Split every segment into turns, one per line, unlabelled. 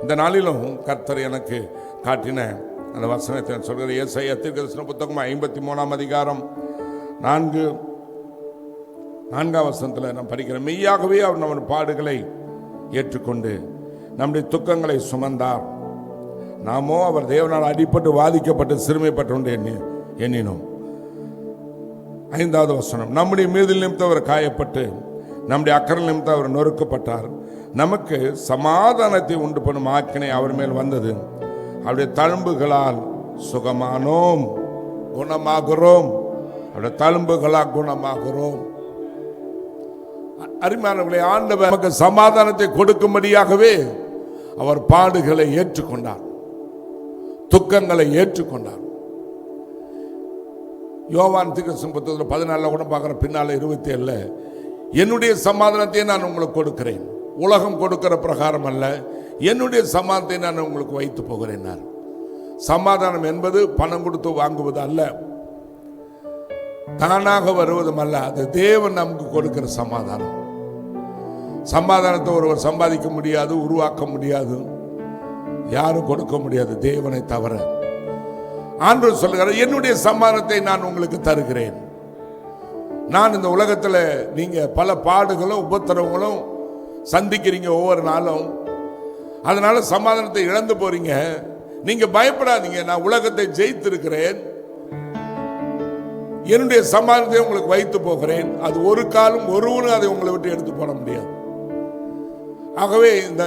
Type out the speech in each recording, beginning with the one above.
இந்த நாளிலும் கர்த்தர் எனக்கு காட்டின அந்த வசனத்தை சொல்கிற ஏசாயா தீர்க்கதரிசன புத்தகம் 53ஆம் அதிகாரம் 4ஆம் வசனத்தில் நான் படிக்கிறேன். மெய்யாகவே அவர் நம்ம பாடுகளை ஏற்றுக்கொண்டு நம்முடைய துக்கங்களை சுமந்தார். நாமோ அவர் தேவனால் அடிப்பட்டு வாதிக்கப்பட்டு சிறுமைப்பட்டு எண்ணினோம். 5வது வசனம், நம்முடைய மீதில் நிமித்தம் அவர் காயப்பட்டு நம்முடைய அக்கறை நிமித்தம் அவர் நொறுக்கப்பட்டார். நமக்கு சமாதானத்தை உண்டு பண்ணும் ஆக்கினை அவர் மேல் வந்தது. அவருடைய தழும்புகளால் சுகமானோம், குணமாகிறோம். அவருடைய தழும்புகளால் குணமாகிறோம். அருமையானவர்களே, ஆண்டவர் நமக்கு சமாதானத்தை கொடுக்கும்படியாகவே அவர் பாடுகளை ஏற்றுக்கொண்டார், துக்கங்களை ஏற்றுக்கொண்டார். யோவான் தீர்க்கதரிசன புத்தகத்தில் 14 கூட பார்க்குற, பின்னால 27, என்னுடைய சமாதானத்தை நான் உங்களுக்கு கொடுக்கிறேன், உலகம் கொடுக்கிற பிரகாரம் அல்ல, என்னுடைய சமாதானத்தை நான் உங்களுக்கு வைத்து போகிறேன். சமாதானம் என்பது பணம் கொடுத்து வாங்குவது அல்ல, தானாக வருவதும் அல்ல, அது தேவன் நமக்கு கொடுக்கிற சமாதானம். சமாதானத்தை ஒருவர் சம்பாதிக்க முடியாது, உருவாக்க முடியாது, யாரும் கொடுக்க முடியாது தேவனை தவிர. ஆண்டவர் சொல்லுகிறார், என்னுடைய சமாதானத்தை நான் உங்களுக்கு தருகிறேன். நான் இந்த உலகத்தில் நீங்க பல பாடுகளும் உபத்திரவங்களும் சந்திக்கிறீங்க ஒவ்வொரு நாளும், அதனால சமாதானத்தை இழந்து போறீங்க. நீங்க பயப்படாதீங்க, நான் உலகத்தை ஜெயித்திருக்கிறேன், என்னுடைய சமாதானத்தை உங்களுக்கு வைத்து போகிறேன். அது ஒரு காலம் ஒருவனும் அதை உங்களை விட்டு எடுத்து போட முடியாது. ஆகவே இந்த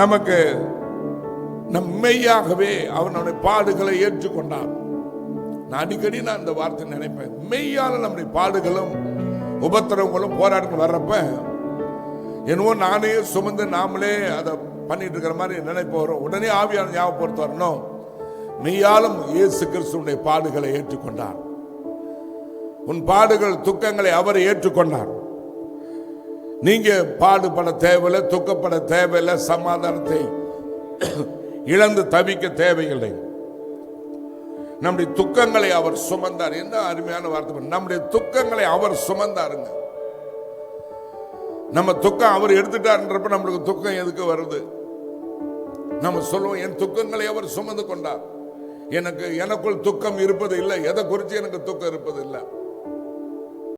நமக்கு மெய்யாகவே அவனுடைய பாடுகளை ஏற்றுக்கொண்டார். நான் அடிக்கடி இந்த வார்த்தை நினைப்பேன். மெய்யால நம்முடைய பாடுகளும் உபத்திரவங்களும் போராட்டம் வர்றப்ப என்னவோ நானே சுமந்து நாமளே அதை பண்ணிட்டு இருக்கிற மாதிரி நினைப்பு வரும். உடனே ஆவியான ஞாபகப்படுத்த வரணும், மெய்யாலும் இயேசு கிறிஸ்துவுடைய பாடுகளை ஏற்றுக்கொண்டார். உன் பாடுகள் துக்கங்களை அவர் ஏற்றுக்கொண்டார். நீங்க பாடுபட தேவையில்லை, துக்கப்பட தேவையில்லை, சமாதானத்தை இழந்து தவிக்க தேவையில்லை. நம்முடைய துக்கங்களை அவர் சுமந்தார். என்ன அருமையான வார்த்தை! நம்முடைய துக்கங்களை அவர் சுமந்தாருங்க. நம்ம துக்கம் அவர் எடுத்துட்டார்ன்றப்ப நம்மளுக்கு துக்கம் எதுக்கு வருது? நம்ம சொல்லுவோம், என் துக்கங்களை அவர் சுமந்து கொண்டார், எனக்குள் துக்கம் இருப்பது இல்லை, எதை குறித்து எனக்கு துக்கம் இருப்பது இல்லை.